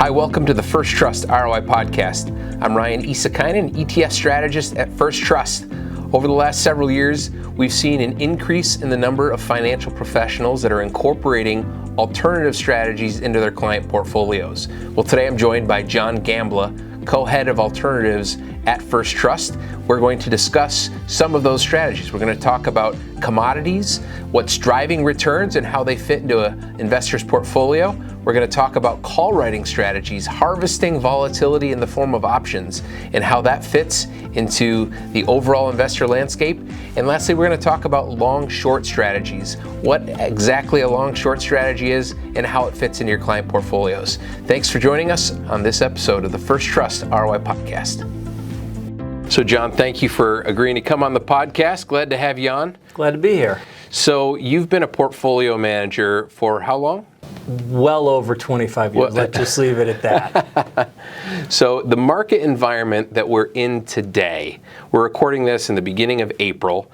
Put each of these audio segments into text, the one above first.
Hi, welcome to the First Trust ROI podcast. I'm Ryan Isakainen, ETS strategist at First Trust. Over the last several years, we've seen an increase in the number of financial professionals that are incorporating alternative strategies into their client portfolios. Well, today I'm joined by John Gambla, co-head of alternatives at First Trust. We're going to discuss some of those strategies. We're going to talk about commodities, what's driving returns and how they fit into an investor's portfolio. We're going to talk about call writing strategies, harvesting volatility in the form of options, and how that fits into the overall investor landscape. And lastly, we're going to talk about long-short strategies, what exactly a long-short strategy is, and how it fits into your client portfolios. Thanks for joining us on this episode of the First Trust ROI podcast. So John, thank you for agreeing to come on the podcast. Glad to have you on. Glad to be here. So you've been a portfolio manager for how long? Well over 25 years. Let's just leave it at that. So the market environment that we're in today, we're recording this in the beginning of April.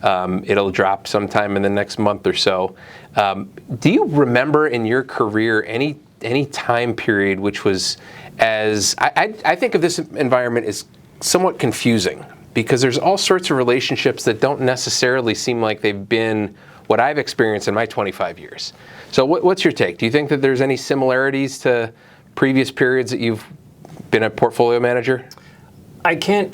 It'll drop sometime in the next month or so. Do you remember in your career any time period which was as, I think of this environment as somewhat confusing, because there's all sorts of relationships that don't necessarily seem like they've been what I've experienced in my 25 years. So what's your take? Do you think that there's any similarities to previous periods that you've been a portfolio manager? I can't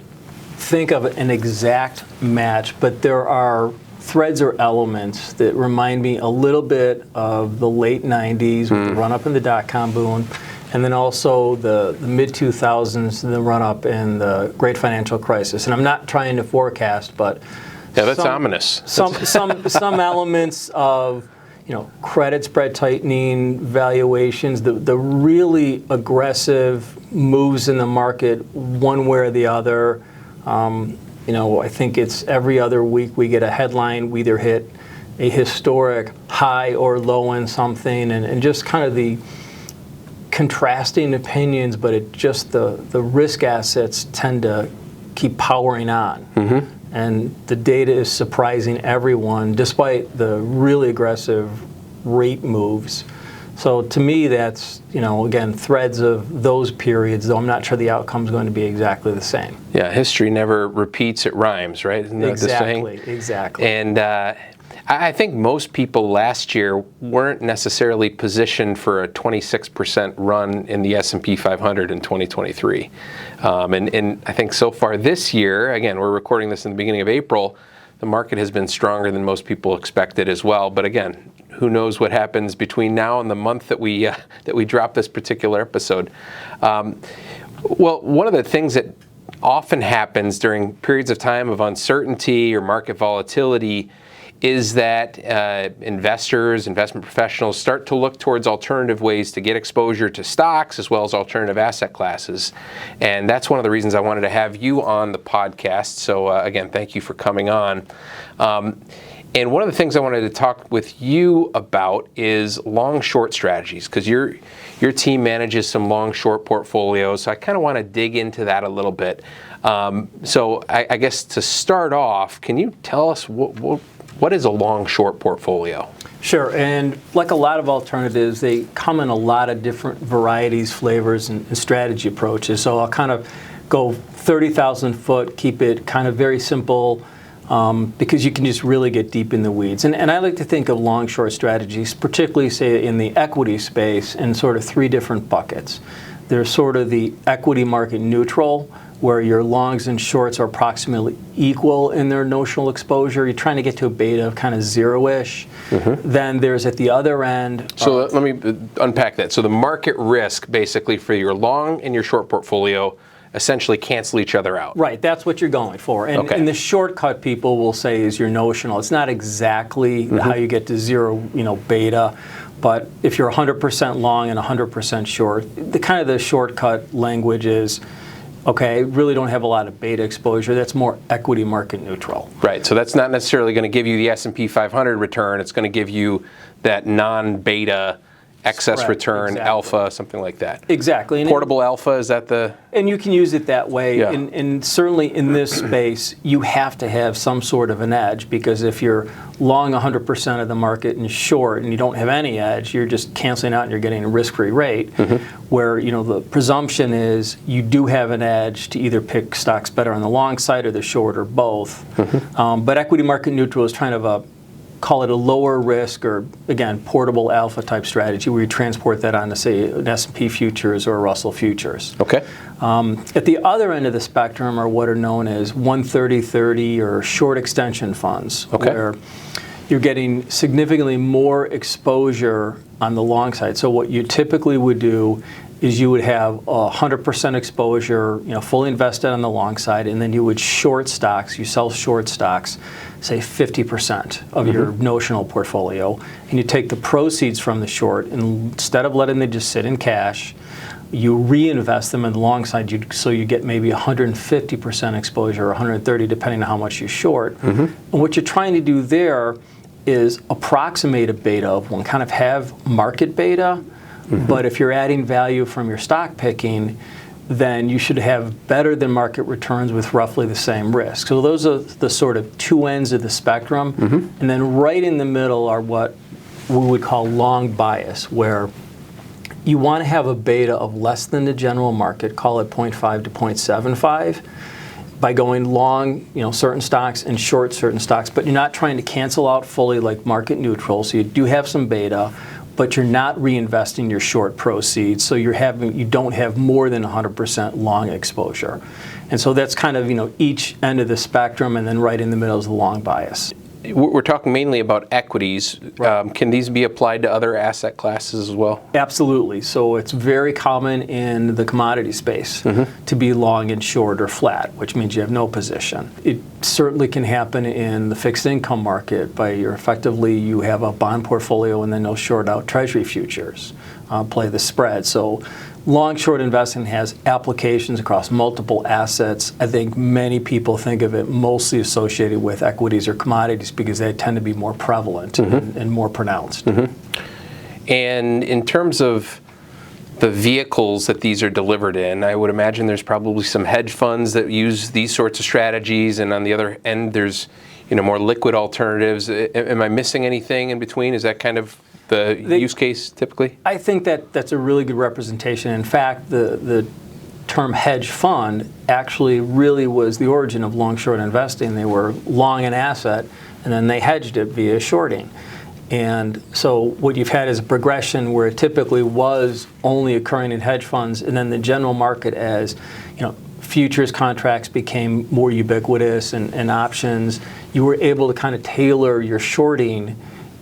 think of an exact match, but there are threads or elements that remind me a little bit of the late 90s with the run-up in the dot-com boom, and then also the mid-2000s, the run-up in the great financial crisis. And I'm not trying to forecast, but yeah, that's ominous. Some elements of, credit spread tightening, valuations, the really aggressive moves in the market one way or the other. I think it's every other week we get a headline, we either hit a historic high or low in something, and just kind of the contrasting opinions, but it just the risk assets tend to keep powering on. Mm-hmm. And the data is surprising everyone, despite the really aggressive rate moves. So to me, that's, again, threads of those periods, though I'm not sure the outcome is going to be exactly the same. Yeah, history never repeats, it rhymes, right? Isn't that the saying? Exactly. And I think most people last year weren't necessarily positioned for a 26% run in the S&P 500 in 2023. And I think so far this year, again, we're recording this in the beginning of April, the market has been stronger than most people expected as well. But again, who knows what happens between now and the month that we drop this particular episode. Well, one of the things that often happens during periods of time of uncertainty or market volatility is that investors, investment professionals start to look towards alternative ways to get exposure to stocks as well as alternative asset classes. And that's one of the reasons I wanted to have you on the podcast. So again, thank you for coming on. And one of the things I wanted to talk with you about is long-short strategies, because your team manages some long-short portfolios. So I kind of want to dig into that a little bit. So I guess to start off, can you tell us what is a long-short portfolio? Sure, and like a lot of alternatives, they come in a lot of different varieties, flavors, and strategy approaches. So I'll kind of go 30,000 foot, keep it kind of very simple, because you can just really get deep in the weeds. And I like to think of long-short strategies, particularly, say, in the equity space, in sort of three different buckets. There's sort of the equity market neutral, where your longs and shorts are approximately equal in their notional exposure. You're trying to get to a beta of kind of zero-ish. Mm-hmm. Then there's at the other end. So let me unpack that. So the market risk, basically, for your long and your short portfolio essentially cancel each other out. Right, that's what you're going for. And the shortcut people will say is your notional. It's not exactly how you get to zero, beta. But if you're 100% long and 100% short, the shortcut language is, okay, I really don't have a lot of beta exposure. That's more equity market neutral. Right, so that's not necessarily going to give you the S&P 500 return. It's going to give you that non-beta excess Spread, return, exactly. alpha, something like that. Exactly. And Portable alpha, is that the... And you can use it that way. Yeah. And certainly in this space, you have to have some sort of an edge, because if you're long 100% of the market and short and you don't have any edge, you're just canceling out and you're getting a risk-free rate, where the presumption is you do have an edge to either pick stocks better on the long side or the short or both. But equity market neutral is kind of call it a lower risk, or again, portable alpha type strategy, where you transport that onto, say, an S&P futures or a Russell futures. Okay. At the other end of the spectrum are what are known as 130-30 or short extension funds, where you're getting significantly more exposure on the long side. So what you typically would do is you would have 100% exposure, fully invested on the long side, and then you would short stocks. You sell short stocks, say 50% of your notional portfolio, and you take the proceeds from the short, and instead of letting them just sit in cash, you reinvest them in the long side, so you get maybe 150% exposure, or 130, depending on how much you short. And what you're trying to do there is approximate a beta of one, kind of have market beta. But if you're adding value from your stock picking, then you should have better than market returns with roughly the same risk. So those are the sort of two ends of the spectrum. And then right in the middle are what we would call long bias, where you want to have a beta of less than the general market, call it 0.5 to 0.75, by going long, certain stocks and short certain stocks. But you're not trying to cancel out fully like market neutral, so you do have some beta, but you're not reinvesting your short proceeds, so you don't have more than 100% long exposure. And so that's kind of each end of the spectrum, and then right in the middle is the long bias. We're talking mainly about equities. Right. Can these be applied to other asset classes as well? Absolutely. So it's very common in the commodity space to be long and short or flat, which means you have no position. It certainly can happen in the fixed income market by effectively you have a bond portfolio and then you'll short out treasury futures, play the spread. So long-short investing has applications across multiple assets. I think many people think of it mostly associated with equities or commodities because they tend to be more prevalent and more pronounced. And in terms of the vehicles that these are delivered in, I would imagine there's probably some hedge funds that use these sorts of strategies, and on the other end there's more liquid alternatives. Am I missing anything in between? Is that kind of the use case typically? I think that's a really good representation. In fact, the term hedge fund actually really was the origin of long-short investing. They were long an asset, and then they hedged it via shorting. And so what you've had is a progression where it typically was only occurring in hedge funds, and then the general market, as futures contracts became more ubiquitous and options, you were able to kind of tailor your shorting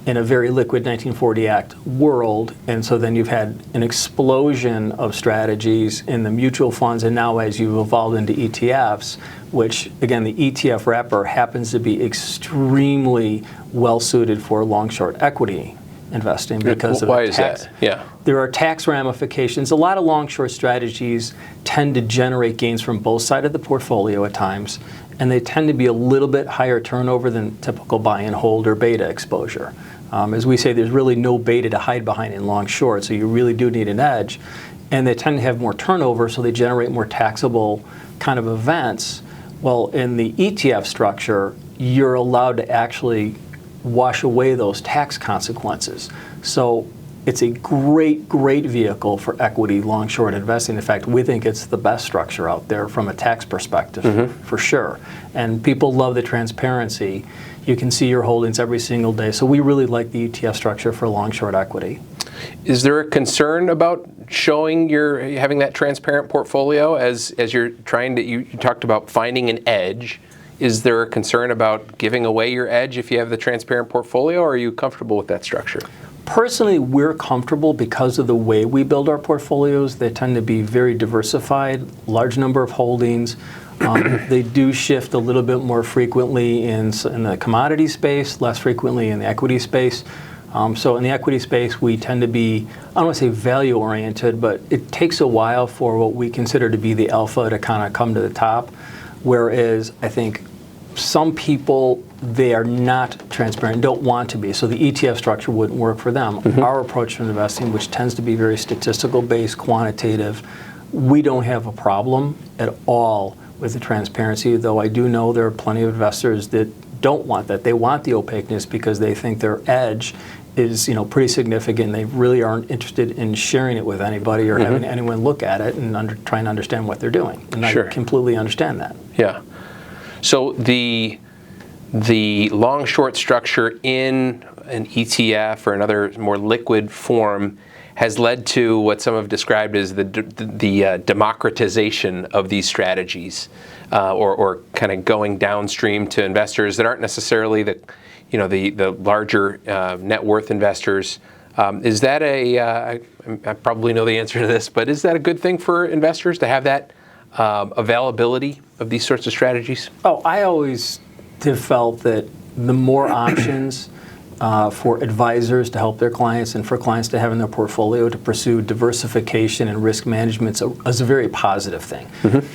in a very liquid 1940 Act world. And so then you've had an explosion of strategies in the mutual funds, and now as you've evolved into ETFs, which again, the ETF wrapper happens to be extremely well suited for long-short equity investing because of why the tax. Is that? Yeah. There are tax ramifications. A lot of long-short strategies tend to generate gains from both sides of the portfolio at times, and they tend to be a little bit higher turnover than typical buy and hold or beta exposure. As we say, there's really no beta to hide behind in long-short, so you really do need an edge. And they tend to have more turnover, so they generate more taxable kind of events. Well, in the ETF structure, you're allowed to actually wash away those tax consequences. So it's a great, great vehicle for equity long-short investing. In fact, we think it's the best structure out there from a tax perspective, for sure. And people love the transparency. You can see your holdings every single day. So we really like the ETF structure for long-short equity. Is there a concern about showing having that transparent portfolio as you're trying to, you talked about finding an edge. Is there a concern about giving away your edge if you have the transparent portfolio, or are you comfortable with that structure? Personally, we're comfortable because of the way we build our portfolios. They tend to be very diversified, large number of holdings. They do shift a little bit more frequently in the commodity space, less frequently in the equity space. So in the equity space, we tend to be, I don't want to say value-oriented, but it takes a while for what we consider to be the alpha to kind of come to the top. Whereas I think some people they are not transparent, don't want to be. So the ETF structure wouldn't work for them. Our approach to investing, which tends to be very statistical based, quantitative, we don't have a problem at all with the transparency, though I do know there are plenty of investors that don't want that. They want the opaqueness because they think their edge is pretty significant. They really aren't interested in sharing it with anybody or having anyone look at it and trying to understand what they're doing. And I completely understand that. Yeah. So the long-short structure in an ETF or another more liquid form has led to what some have described as the democratization of these strategies, or kind of going downstream to investors that aren't necessarily the larger net worth investors. Is that I probably know the answer to this, but is that a good thing for investors to have that availability of these sorts of strategies? Oh, I always have felt that the more options for advisors to help their clients and for clients to have in their portfolio to pursue diversification and risk management is a very positive thing.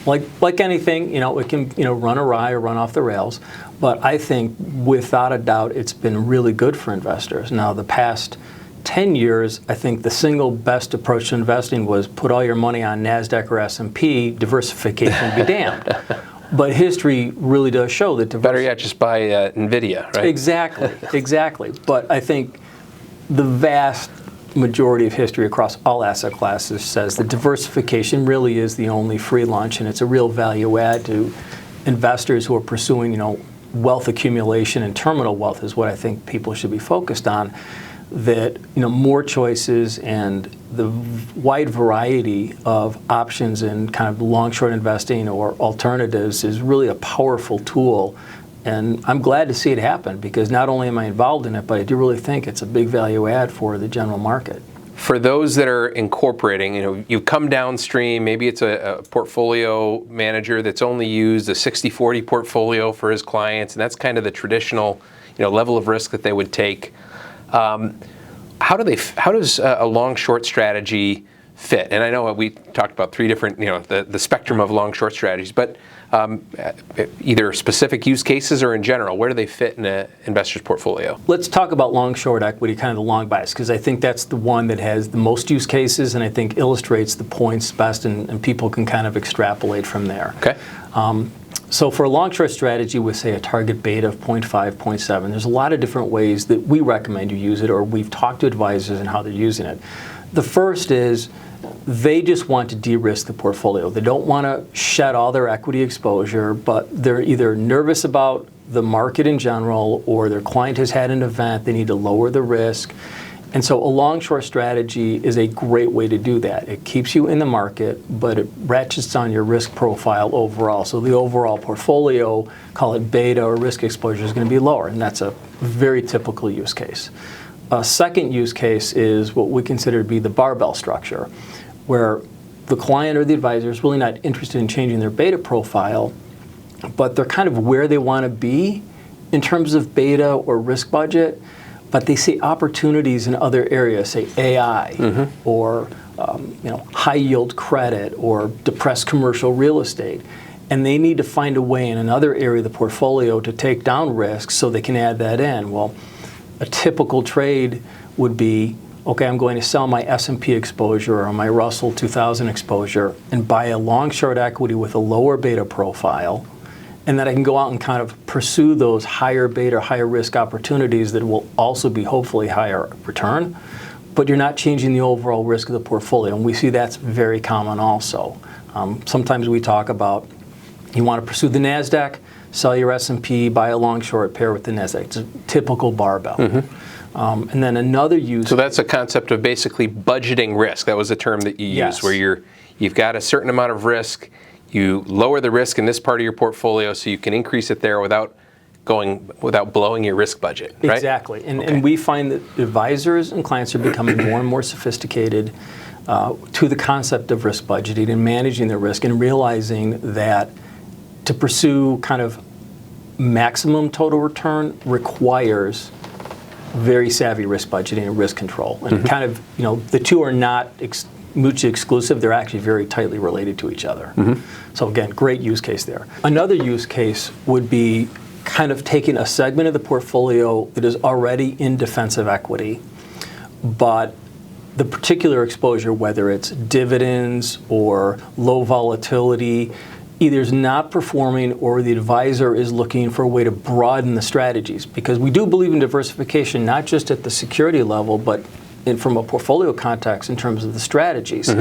Like anything, it can run awry or run off the rails, but I think without a doubt it's been really good for investors. Now the past 10 years, I think the single best approach to investing was put all your money on NASDAQ or S&P, diversification be damned. But history really does show that better yet, just buy NVIDIA, right? Exactly. But I think the vast majority of history across all asset classes says that diversification really is the only free lunch, and it's a real value add to investors who are pursuing, wealth accumulation and terminal wealth is what I think people should be focused on. That more choices and the wide variety of options in kind of long-short investing or alternatives is really a powerful tool, and I'm glad to see it happen because not only am I involved in it, but I do really think it's a big value add for the general market. For those that are incorporating, you come downstream, maybe it's a portfolio manager that's only used a 60-40 portfolio for his clients, and that's kind of the traditional level of risk that they would take. How does a long-short strategy fit? And I know we talked about three different, the spectrum of long-short strategies, but either specific use cases or in general, where do they fit in an investor's portfolio? Let's talk about long-short equity, kind of the long bias, because I think that's the one that has the most use cases and I think illustrates the points best, and people can kind of extrapolate from there. Okay. So for a long-short strategy with, say, a target beta of 0.5, 0.7, there's a lot of different ways that we recommend you use it, or we've talked to advisors and how they're using it. The first is they just want to de-risk the portfolio. They don't want to shed all their equity exposure, but they're either nervous about the market in general or their client has had an event, they need to lower the risk. And so a long-short strategy is a great way to do that. It keeps you in the market, but it ratchets down your risk profile overall. So the overall portfolio, call it beta or risk exposure, is going to be lower, and that's a very typical use case. A second use case is what we consider to be the barbell structure, where the client or the advisor is really not interested in changing their beta profile, but they're kind of where they want to be in terms of beta or risk budget, but they see opportunities in other areas, say AI, or high yield credit or depressed commercial real estate. And they need to find a way in another area of the portfolio to take down risks so they can add that in. Well, a typical trade would be, okay, I'm going to sell my S&P exposure or my Russell 2000 exposure and buy a long-short equity with a lower beta profile, and then I can go out and kind of pursue those higher beta, higher risk opportunities that will also be hopefully higher return, but you're not changing the overall risk of the portfolio, and we see that's very common also. Sometimes we talk about you want to pursue the NASDAQ, sell your S&P, buy a long-short, pair with the NASDAQ. It's a typical barbell. And then another use. So that's a concept of basically budgeting risk. That was a term that you used, where you've got a certain amount of risk. You lower the risk in this part of your portfolio so you can increase it there without blowing your risk budget, right? Exactly. And we find that advisors and clients are becoming more and more sophisticated to the concept of risk budgeting and managing their risk and realizing that to pursue kind of maximum total return requires very savvy risk budgeting and risk control. And kind of, the two are not mutually exclusive. They're actually very tightly related to each other. So again, great use case there. Another use case would be kind of taking a segment of the portfolio that is already in defensive equity, but the particular exposure, whether it's dividends or low volatility, either is not performing or the advisor is looking for a way to broaden the strategies. Because we do believe in diversification, not just at the security level, but from a portfolio context in terms of the strategies.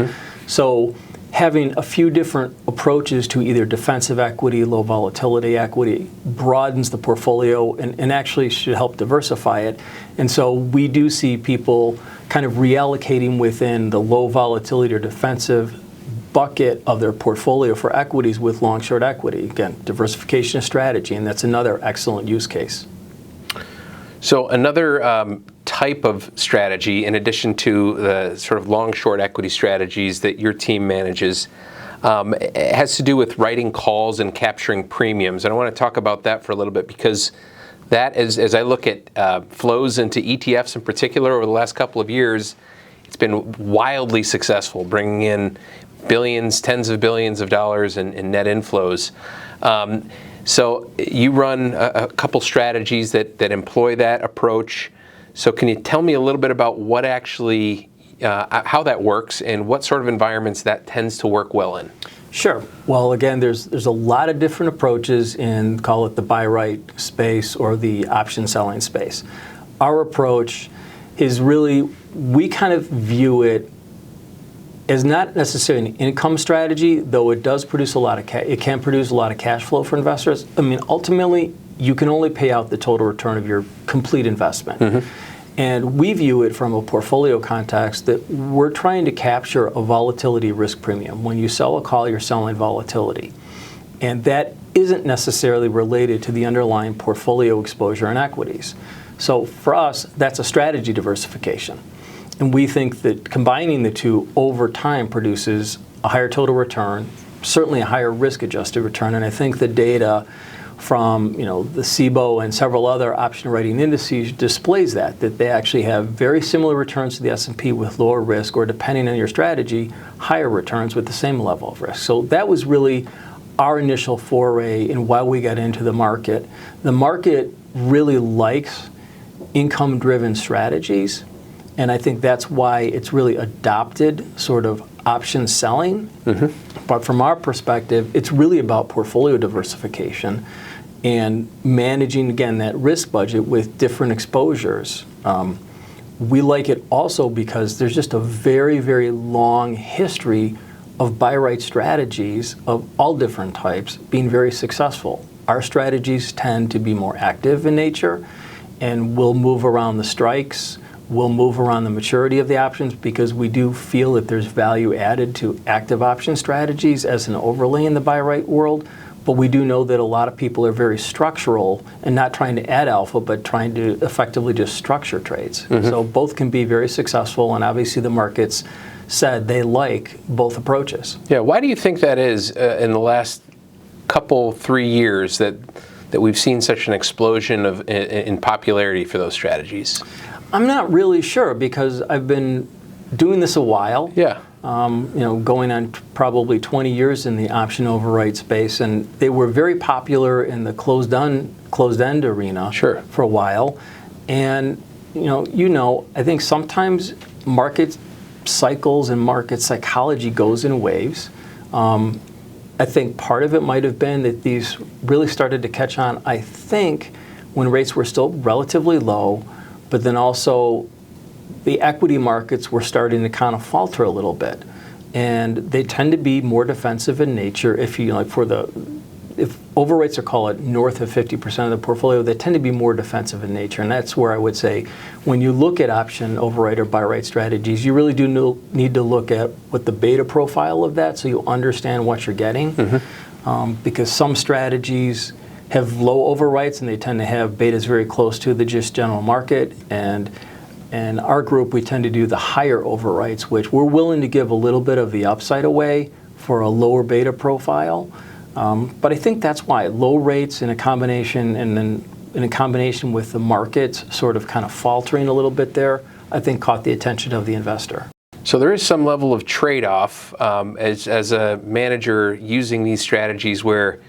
So having a few different approaches to either defensive equity, low volatility equity, broadens the portfolio and actually should help diversify it. And so we do see people kind of reallocating within the low volatility or defensive bucket of their portfolio for equities with long-short equity. Again, diversification of strategy, and that's another excellent use case. So another type of strategy, in addition to the sort of long-short equity strategies that your team manages, has to do with writing calls and capturing premiums. And I want to talk about that for a little bit, because that, as I look at flows into ETFs in particular over the last couple of years, it's been wildly successful, bringing in billions, tens of billions of dollars in net inflows. So you run a couple strategies that employ that approach. So can you tell me a little bit about what actually, how that works and what sort of environments that tends to work well in? Sure. Well, again, there's a lot of different approaches in, call it the buy-right space or the option selling space. Our approach is really, we kind of view it as not necessarily an income strategy, though it does produce a lot of it can produce a lot of cash flow for investors. I mean, ultimately, you can only pay out the total return of your complete investment. And we view it from a portfolio context that we're trying to capture a volatility risk premium. When you sell a call, you're selling volatility. And that isn't necessarily related to the underlying portfolio exposure in equities. So for us, that's a strategy diversification. And we think that combining the two over time produces a higher total return, certainly a higher risk-adjusted return. And I think the data from the SIBO and several other option writing indices displays that they actually have very similar returns to the S&P with lower risk, or depending on your strategy, higher returns with the same level of risk. So that was really our initial foray in why we got into the market. The market really likes income-driven strategies, and I think that's why it's really adopted sort of option selling. But from our perspective, it's really about portfolio diversification and managing, again, that risk budget with different exposures. We like it also because there's just a very, very long history of buy-right strategies of all different types being very successful. Our strategies tend to be more active in nature, and we'll move around the strikes. We'll move around the maturity of the options because we do feel that there's value added to active option strategies as an overlay in the buy-right world. But we do know that a lot of people are very structural and not trying to add alpha, but trying to effectively just structure trades. So both can be very successful, and obviously the markets said they like both approaches. Yeah, why do you think that is in the last couple, 3 years that we've seen such an explosion in popularity for those strategies? I'm not really sure, because I've been doing this a while. Yeah. Going on probably 20 years in the option overwrite space, and they were very popular in the closed-end arena for a while. And I think sometimes market cycles and market psychology goes in waves. I think part of it might have been that these really started to catch on, I think, when rates were still relatively low, but then also the equity markets were starting to kind of falter a little bit. And they tend to be more defensive in nature. If overweights are called north of 50% of the portfolio, they tend to be more defensive in nature. And that's where I would say, when you look at option overwrite or buy-right strategies, you really do need to look at what the beta profile of that, so you understand what you're getting. Because some strategies have low overwrites and they tend to have betas very close to the just general market. And our group, we tend to do the higher overwrites, which we're willing to give a little bit of the upside away for a lower beta profile. But I think that's why low rates in a combination, and then in a combination with the markets sort of kind of faltering a little bit there, I think caught the attention of the investor. So there is some level of trade-off as a manager using these strategies where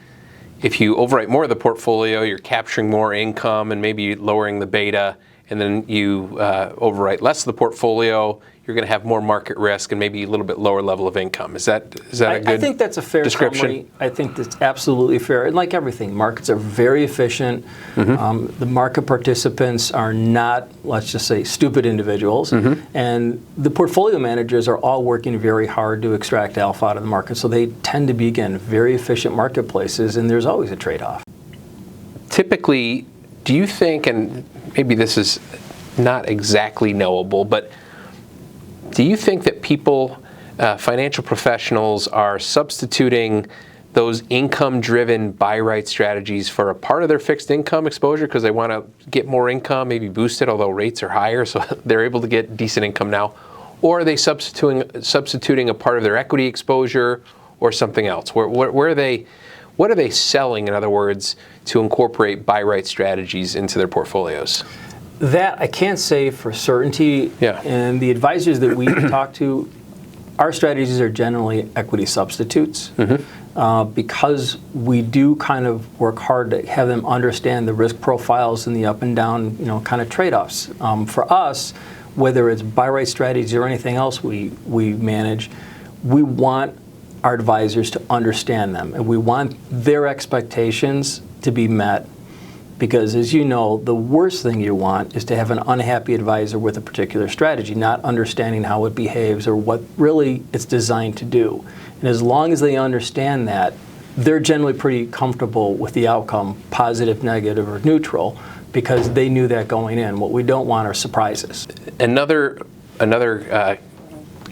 if you overwrite more of the portfolio, you're capturing more income and maybe lowering the beta, and then you overwrite less of the portfolio, you're going to have more market risk and maybe a little bit lower level of income. Is that a good I think that's a fair description? summary. I think that's absolutely fair. And like everything, markets are very efficient. The market participants are not, let's just say, stupid individuals. And the portfolio managers are all working very hard to extract alpha out of the market. So they tend to be, again, very efficient marketplaces, and there's always a trade-off. Typically, do you think, and maybe this is not exactly knowable, but do you think that people, financial professionals, are substituting those income-driven buy-right strategies for a part of their fixed income exposure because they want to get more income, maybe boost it, although rates are higher, so they're able to get decent income now? Or are they substituting a part of their equity exposure or something else? Where are they? What are they selling, in other words, to incorporate buy-right strategies into their portfolios? That I can't say for certainty. Yeah. And the advisors that we talk to, our strategies are generally equity substitutes because we do kind of work hard to have them understand the risk profiles and the up and down, kind of trade-offs. For us, whether it's buy-right strategies or anything else we manage, we want our advisors to understand them, and we want their expectations to be met. Because, as you know, the worst thing you want is to have an unhappy advisor with a particular strategy, not understanding how it behaves or what really it's designed to do. And as long as they understand that, they're generally pretty comfortable with the outcome, positive, negative, or neutral, because they knew that going in. What we don't want are surprises. Another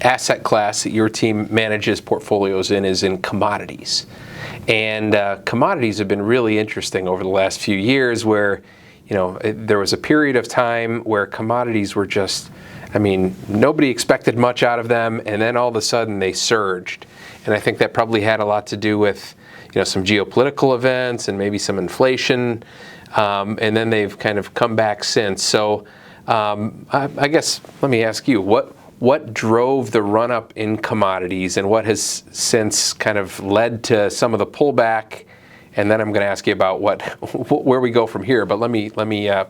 asset class that your team manages portfolios in is in commodities. And commodities have been really interesting over the last few years where, there was a period of time where commodities were just, nobody expected much out of them, and then all of a sudden they surged. And I think that probably had a lot to do with, some geopolitical events and maybe some inflation, and then they've kind of come back since. So I guess, let me ask you, what drove the run-up in commodities and what has since kind of led to some of the pullback? And then I'm going to ask you about where we go from here. But let me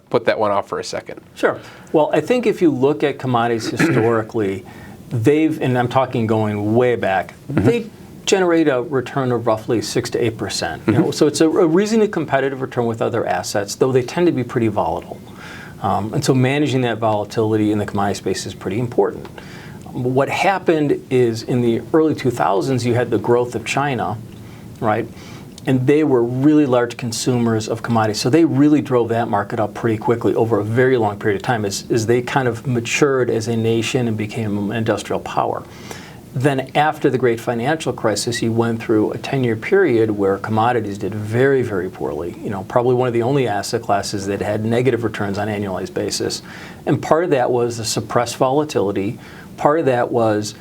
put that one off for a second. Sure. Well, I think if you look at commodities historically, and I'm talking going way back, they generate a return of roughly 6 to 8%. So it's a reasonably competitive return with other assets, though they tend to be pretty volatile. And so managing that volatility in the commodity space is pretty important. What happened is in the early 2000s, you had the growth of China, right? And they were really large consumers of commodities. So they really drove that market up pretty quickly over a very long period of time as they kind of matured as a nation and became an industrial power. Then after the great financial crisis, you went through a 10-year period where commodities did very, very poorly. Probably one of the only asset classes that had negative returns on an annualized basis. And part of that was the suppressed volatility. Part of that was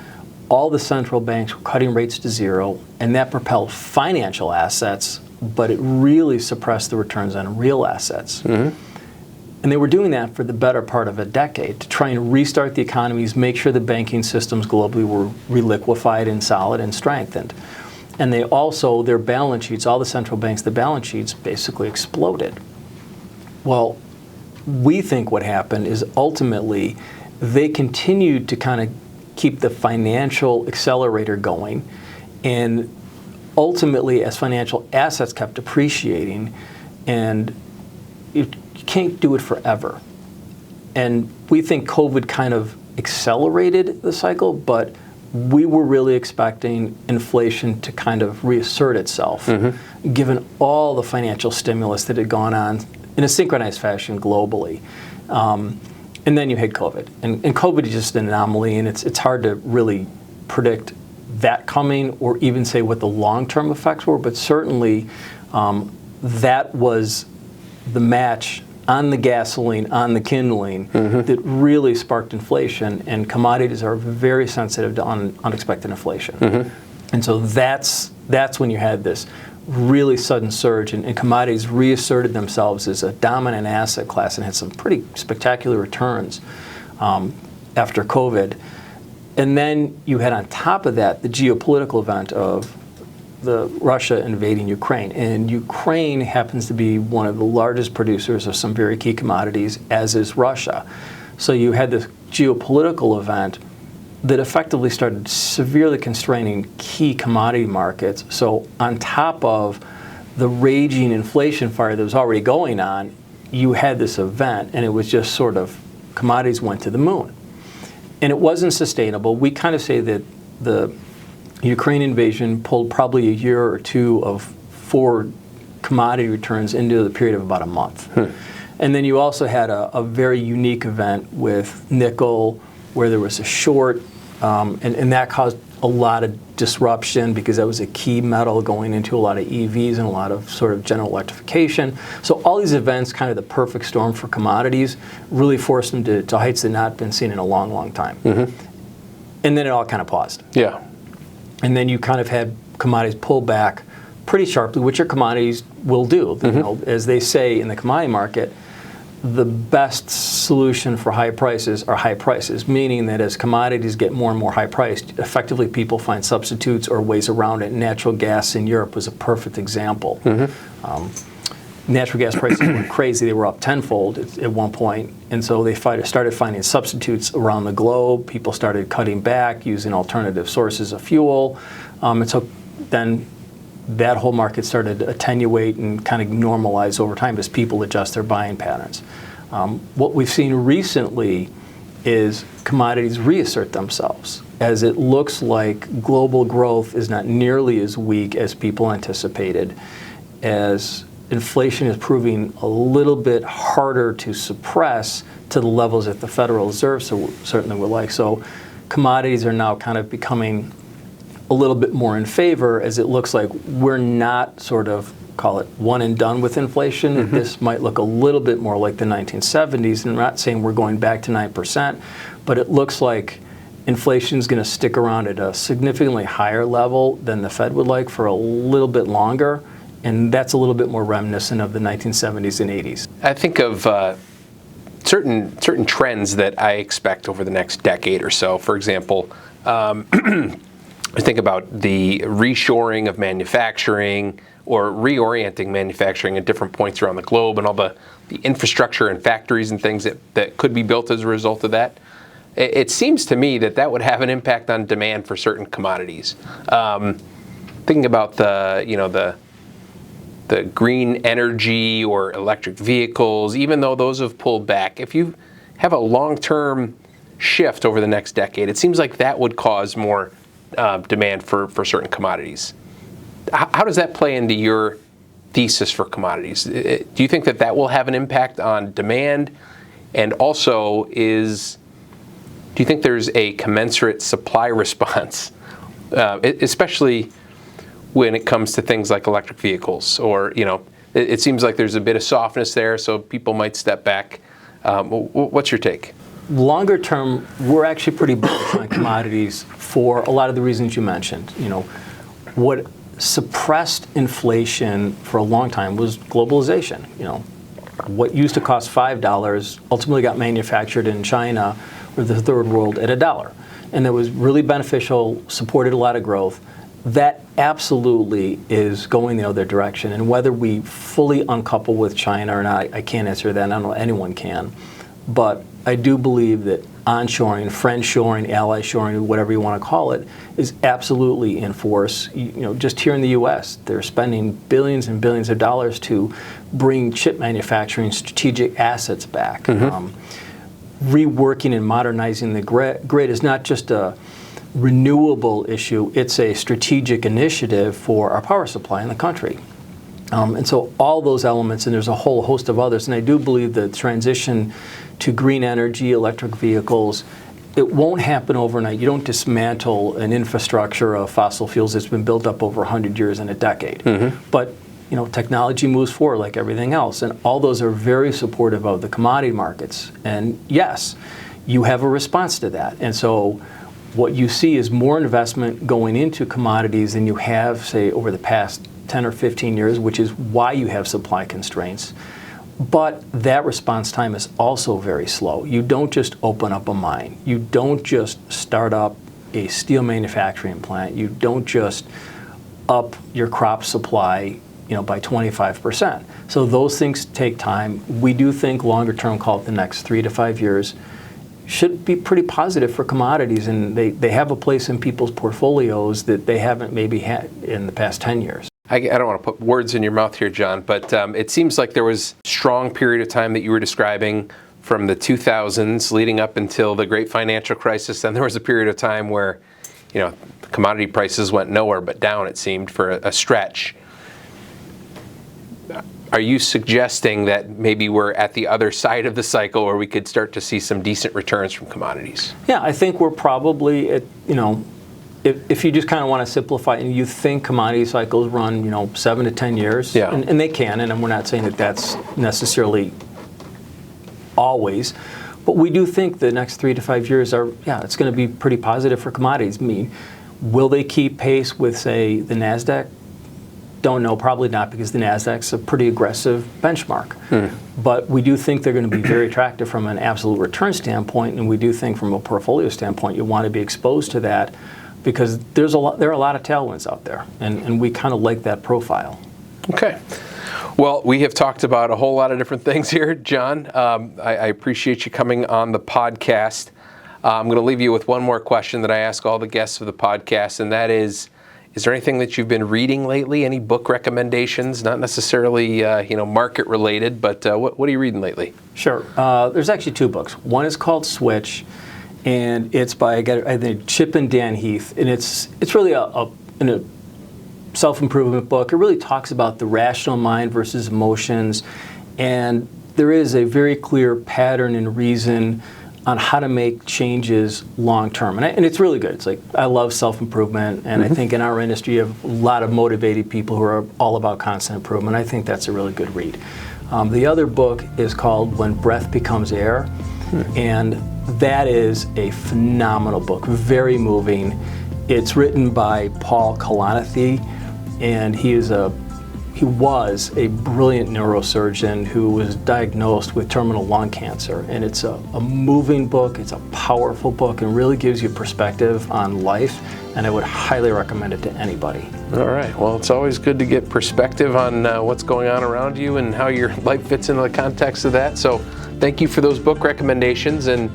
all the central banks were cutting rates to zero, and that propelled financial assets, but it really suppressed the returns on real assets. And they were doing that for the better part of a decade to try and restart the economies, make sure the banking systems globally were reliquefied and solid and strengthened. And they also, their balance sheets, all the central banks, the balance sheets basically exploded. Well, we think what happened is ultimately they continued to kind of keep the financial accelerator going. And ultimately, as financial assets kept appreciating, and you can't do it forever. And we think COVID kind of accelerated the cycle, but we were really expecting inflation to kind of reassert itself, given all the financial stimulus that had gone on in a synchronized fashion globally. And then you hit COVID. And COVID is just an anomaly, and it's hard to really predict that coming or even say what the long-term effects were, but certainly that was the match on the gasoline, on the kindling, that really sparked inflation, and commodities are very sensitive to unexpected inflation. And so that's when you had this really sudden surge, and commodities reasserted themselves as a dominant asset class and had some pretty spectacular returns after COVID. And then you had on top of that the geopolitical event of the Russia invading Ukraine. And Ukraine happens to be one of the largest producers of some very key commodities, as is Russia. So you had this geopolitical event that effectively started severely constraining key commodity markets. So on top of the raging inflation fire that was already going on, you had this event, and it was just sort of, commodities went to the moon. And it wasn't sustainable. We kind of say that the Ukraine invasion pulled probably a year or two of forward commodity returns into the period of about a month. And then you also had a very unique event with nickel where there was a short, and that caused a lot of disruption because that was a key metal going into a lot of EVs and a lot of sort of general electrification. So all these events, kind of the perfect storm for commodities, really forced them to heights that had not been seen in a long, long time. And then it all kind of paused. Yeah. And then you kind of had commodities pull back pretty sharply, which your commodities will do. You know, as they say in the commodity market, the best solution for high prices are high prices, meaning that as commodities get more and more high priced, effectively people find substitutes or ways around it. Natural gas in Europe was a perfect example. Natural gas prices went crazy. They were up tenfold at one point. And so they started finding substitutes around the globe. People started cutting back, using alternative sources of fuel. And so then that whole market started to attenuate and kind of normalize over time as people adjust their buying patterns. What we've seen recently is commodities reassert themselves, as it looks like global growth is not nearly as weak as people anticipated, as inflation is proving a little bit harder to suppress to the levels that the Federal Reserve certainly would like. So commodities are now kind of becoming a little bit more in favor, as it looks like we're not sort of, call it, one and done with inflation. This might look a little bit more like the 1970s, and I'm not saying we're going back to 9%, but it looks like inflation is going to stick around at a significantly higher level than the Fed would like for a little bit longer. And that's a little bit more reminiscent of the 1970s and 80s. I think of certain trends that I expect over the next decade or so. For example, I think about the reshoring of manufacturing or reorienting manufacturing at different points around the globe, and all the infrastructure and factories and things that could be built as a result of that. It seems to me that would have an impact on demand for certain commodities. Thinking about the green energy or electric vehicles, even though those have pulled back, if you have a long-term shift over the next decade, it seems like that would cause more demand for certain commodities. How does that play into your thesis for commodities? Do you think that will have an impact on demand? And also, do you think there's a commensurate supply response, especially when it comes to things like electric vehicles? Or, it seems like there's a bit of softness there, so people might step back. What's your take? Longer term, we're actually pretty bullish on commodities for a lot of the reasons you mentioned. What suppressed inflation for a long time was globalization. What used to cost $5 ultimately got manufactured in China or the third world at $1. And that was really beneficial, supported a lot of growth. That absolutely is going the other direction. And whether we fully uncouple with China or not, I can't answer that. I don't know anyone can. But I do believe that onshoring, friendshoring, ally shoring, whatever you want to call it, is absolutely in force. Just here in the U.S., they're spending billions and billions of dollars to bring chip manufacturing strategic assets back. Reworking and modernizing the grid is not just a renewable issue, it's a strategic initiative for our power supply in the country. And so all those elements, and there's a whole host of others, and I do believe the transition to green energy, electric vehicles, it won't happen overnight. You don't dismantle an infrastructure of fossil fuels that's been built up over 100 years in a decade. But technology moves forward like everything else, and all those are very supportive of the commodity markets. And yes, you have a response to that. And so what you see is more investment going into commodities than you have, say, over the past 10 or 15 years, which is why you have supply constraints. But that response time is also very slow. You don't just open up a mine. You don't just start up a steel manufacturing plant. You don't just up your crop supply, by 25%. So those things take time. We do think longer term, call it the next 3 to 5 years, should be pretty positive for commodities, and they have a place in people's portfolios that they haven't maybe had in the past 10 years. I don't want to put words in your mouth here, John, but it seems like there was a strong period of time that you were describing from the 2000s leading up until the great financial crisis. Then there was a period of time where, commodity prices went nowhere but down, it seemed, for a stretch. Are you suggesting that maybe we're at the other side of the cycle where we could start to see some decent returns from commodities? Yeah, I think we're probably at, if you just kind of want to simplify and you think commodity cycles run, 7 to 10 years, yeah. and they can, and we're not saying that that's necessarily always, but we do think the next 3 to 5 years it's going to be pretty positive for commodities. I mean, will they keep pace with, say, the NASDAQ? Don't know, probably not, because the NASDAQ's a pretty aggressive benchmark. But we do think they're going to be very attractive from an absolute return standpoint, and we do think from a portfolio standpoint you want to be exposed to that because there are a lot of tailwinds out there, and we kind of like that profile. Okay. Well, we have talked about a whole lot of different things here, John. I appreciate you coming on the podcast. I'm going to leave you with one more question that I ask all the guests of the podcast, and that is there anything that you've been reading lately? Any book recommendations? Not necessarily, market related, but what are you reading lately? Sure. There's actually 2 books. One is called Switch, and it's by I think Chip and Dan Heath, and it's really a self-improvement book. It really talks about the rational mind versus emotions, and there is a very clear pattern and reason on how to make changes long term. And it's really good. It's like, I love self-improvement, and I think in our industry you have a lot of motivated people who are all about constant improvement. I think that's a really good read. The other book is called When Breath Becomes Air, and that is a phenomenal book, very moving. It's written by Paul Kalanithi, and he was a brilliant neurosurgeon who was diagnosed with terminal lung cancer. And it's a moving book, it's a powerful book, and really gives you perspective on life, and I would highly recommend it to anybody. All right. Well, it's always good to get perspective on what's going on around you and how your life fits into the context of that. So thank you for those book recommendations, and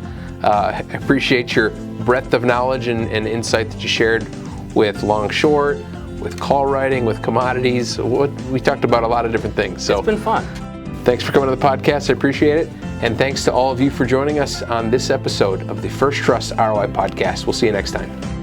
I appreciate your breadth of knowledge and insight that you shared with long short, with call writing, with commodities. We talked about a lot of different things. So it's been fun. Thanks for coming to the podcast. I appreciate it. And thanks to all of you for joining us on this episode of the First Trust ROI podcast. We'll see you next time.